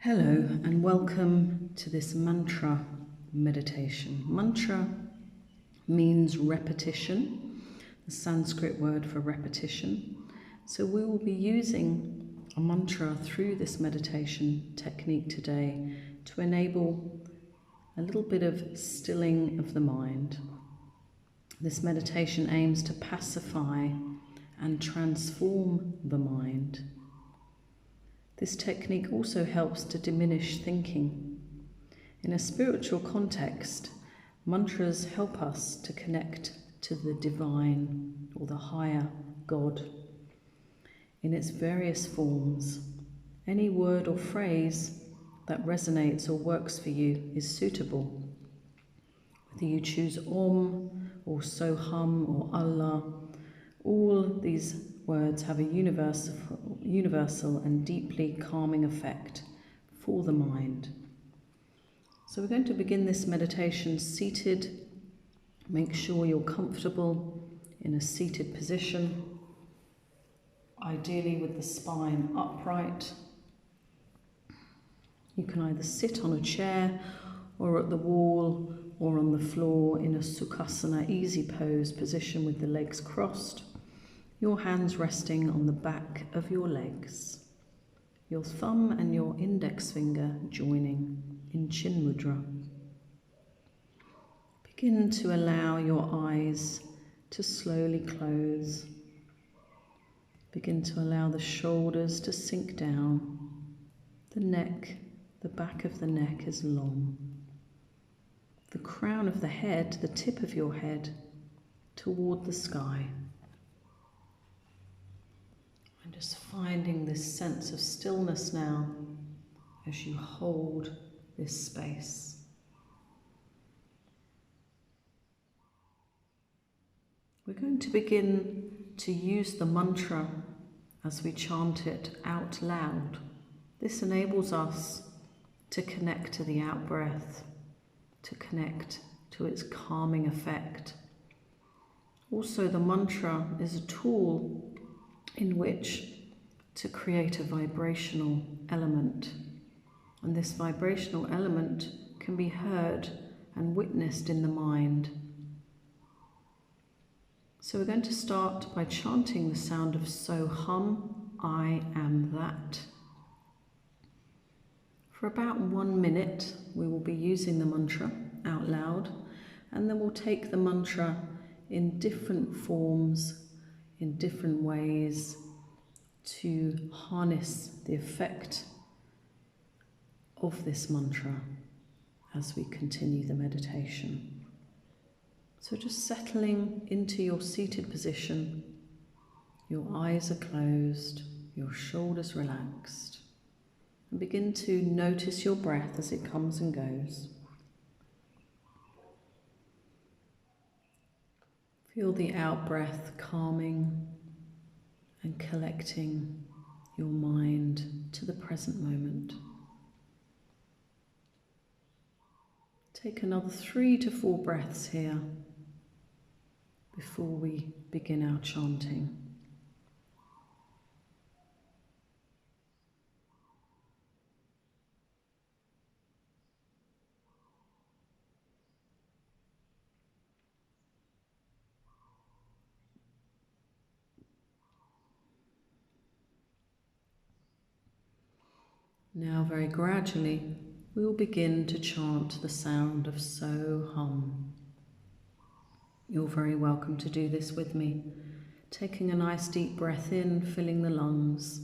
Hello and welcome to this mantra meditation. Mantra means repetition, the Sanskrit word for repetition. So we will be using a mantra through this meditation technique today to enable a little bit of stilling of the mind. This meditation aims to pacify and transform the mind. This technique also helps to diminish thinking. In a spiritual context, mantras help us to connect to the divine or the higher God in its various forms. Any word or phrase that resonates or works for you is suitable. Whether you choose Om or Sohum or Allah, all these words have a universal and deeply calming effect for the mind. So we're going to begin this meditation seated. Make sure you're comfortable in a seated position, ideally with the spine upright. You can either sit on a chair or at the wall or on the floor in a Sukhasana, easy pose position with the legs crossed. Your hands resting on the back of your legs. Your thumb and your index finger joining in Chin Mudra. Begin to allow your eyes to slowly close. Begin to allow the shoulders to sink down. The neck, the back of the neck is long. The crown of the head, the tip of your head, toward the sky. And just finding this sense of stillness now as you hold this space. We're going to begin to use the mantra as we chant it out loud. This enables us to connect to the out-breath, to connect to its calming effect. Also, the mantra is a tool in which to create a vibrational element. And this vibrational element can be heard and witnessed in the mind. So we're going to start by chanting the sound of Sohum, I am that. For about 1 minute, we will be using the mantra out loud, and then we'll take the mantra in different forms, in different ways, to harness the effect of this mantra as we continue the meditation. So just settling into your seated position, your eyes are closed, your shoulders relaxed, and begin to notice your breath as it comes and goes. Feel the out-breath calming and collecting your mind to the present moment. Take another 3 to 4 breaths here before we begin our chanting. Now, very gradually, we will begin to chant the sound of Sohum. You're very welcome to do this with me, taking a nice deep breath in, filling the lungs.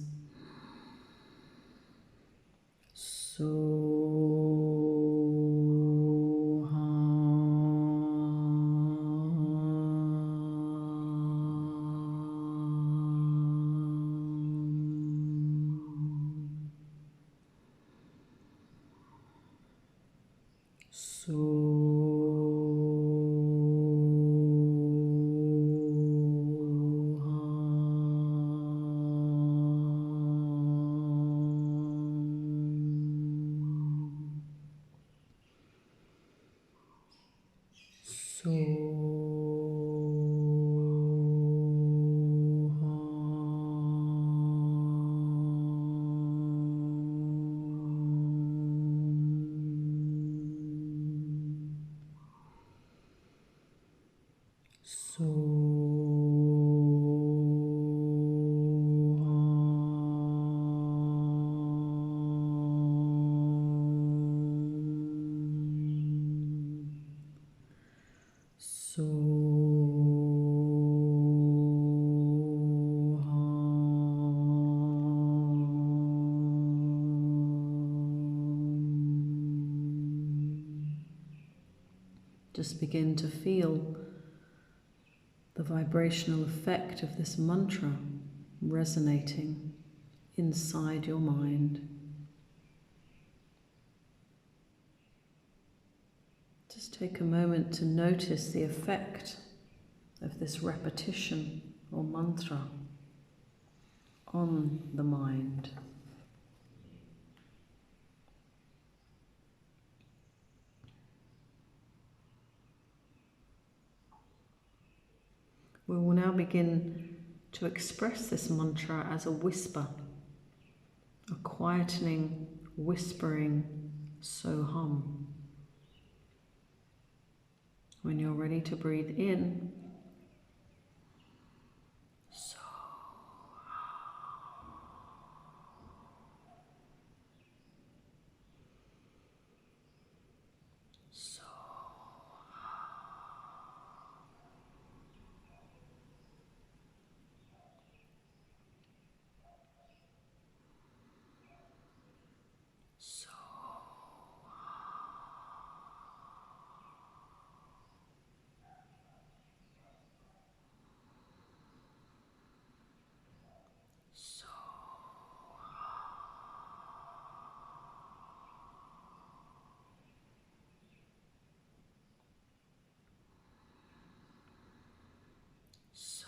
Just begin to feel the vibrational effect of this mantra resonating inside your mind. Just take a moment to notice the effect of this repetition or mantra on the mind. We will now begin to express this mantra as a whisper, a quietening, whispering Sohum. When you're ready to breathe in, So. So. So. So. So.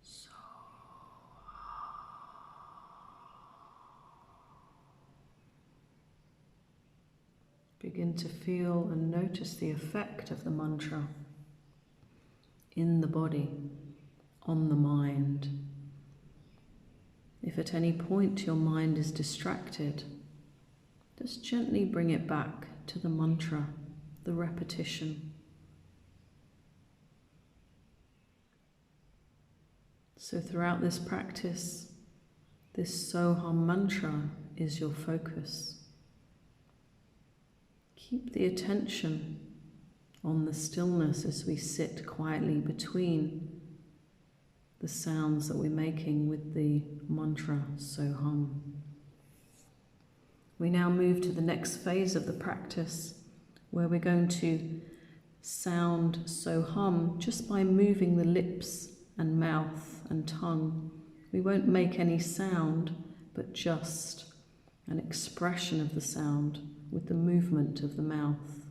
So. Begin to feel and notice the effect of the mantra in the body, on the mind. If at any point your mind is distracted, just gently bring it back to the mantra, the repetition. So throughout this practice, this Sohum mantra is your focus. Keep the attention on the stillness as we sit quietly between the sounds that we're making with the mantra Sohum. We now move to the next phase of the practice, where we're going to sound Sohum just by moving the lips and mouth and tongue. We won't make any sound, but just an expression of the sound with the movement of the mouth.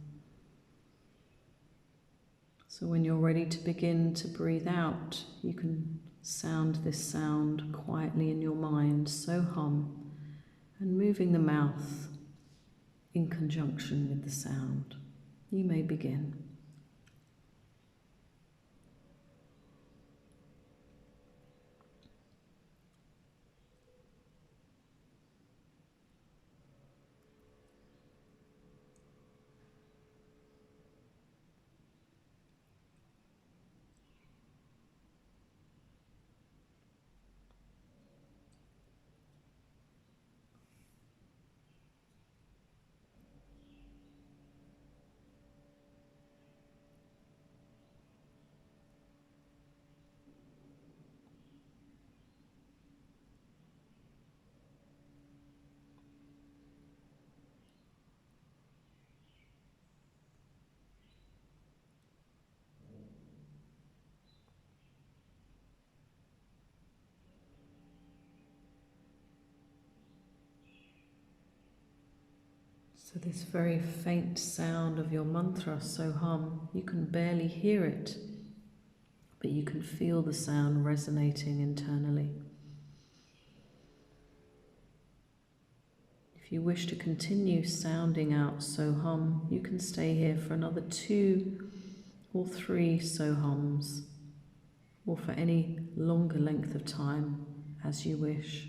So when you're ready to begin to breathe out, you can sound this sound quietly in your mind, Sohum, and moving the mouth in conjunction with the sound. You may begin. So this very faint sound of your mantra, Sohum, you can barely hear it, but you can feel the sound resonating internally. If you wish to continue sounding out Sohum, you can stay here for another 2 or 3 Sohums, or for any longer length of time as you wish.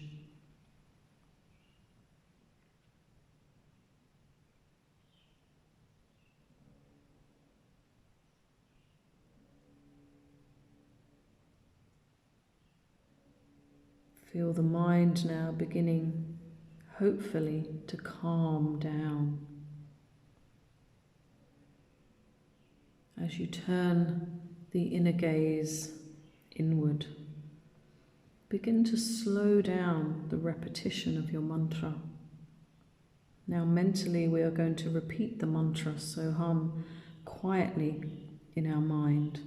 Feel the mind now beginning, hopefully, to calm down. As you turn the inner gaze inward, begin to slow down the repetition of your mantra. Now mentally we are going to repeat the mantra Sohum quietly in our mind.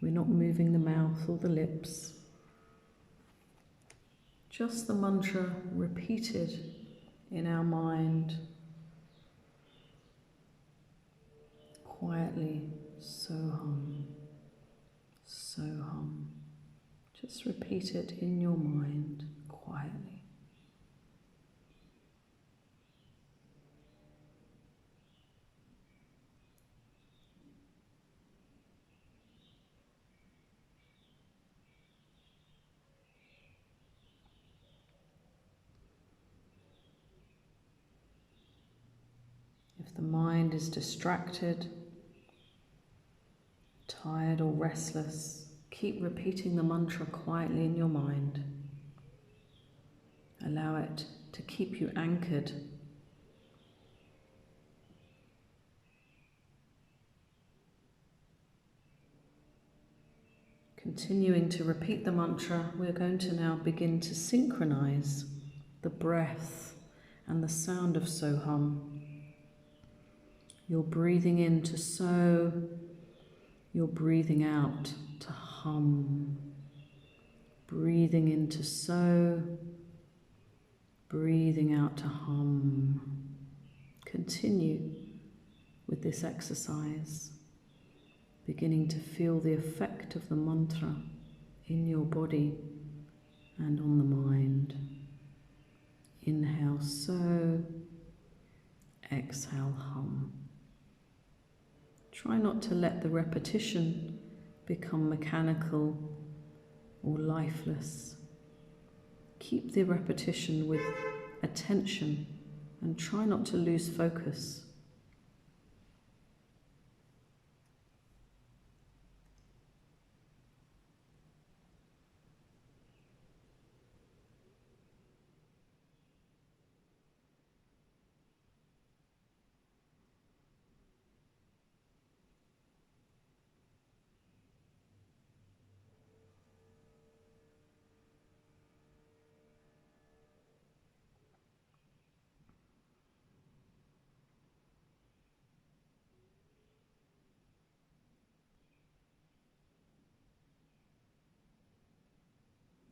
We're not moving the mouth or the lips. Just the mantra repeated in our mind. Quietly, Sohum, Sohum. Just repeat it in your mind quietly. If the mind is distracted, tired or restless, keep repeating the mantra quietly in your mind. Allow it to keep you anchored. Continuing to repeat the mantra, we're going to now begin to synchronize the breath and the sound of Sohum. You're breathing in to so, you're breathing out to hum. Breathing in to so, breathing out to hum. Continue with this exercise, beginning to feel the effect of the mantra in your body and on the mind. Inhale so, exhale hum. Try not to let the repetition become mechanical or lifeless. Keep the repetition with attention and try not to lose focus.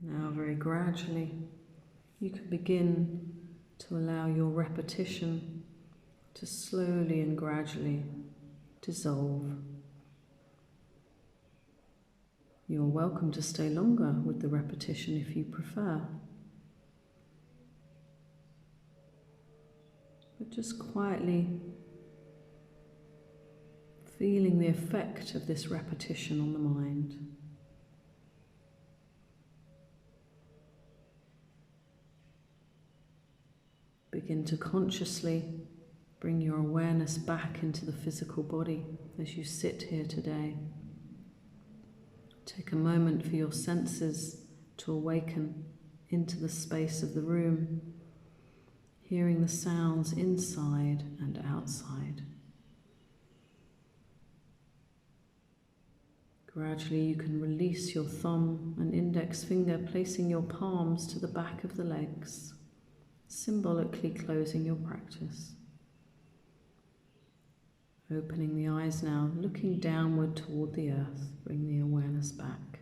Now very gradually you can begin to allow your repetition to slowly and gradually dissolve. You are welcome to stay longer with the repetition if you prefer. But just quietly feeling the effect of this repetition on the mind. Begin to consciously bring your awareness back into the physical body as you sit here today. Take a moment for your senses to awaken into the space of the room, hearing the sounds inside and outside. Gradually you can release your thumb and index finger, placing your palms to the back of the legs, symbolically closing your practice. Opening the eyes now, looking downward toward the earth, bring the awareness back.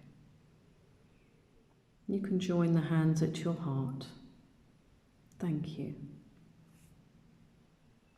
You can join the hands at your heart. Thank you.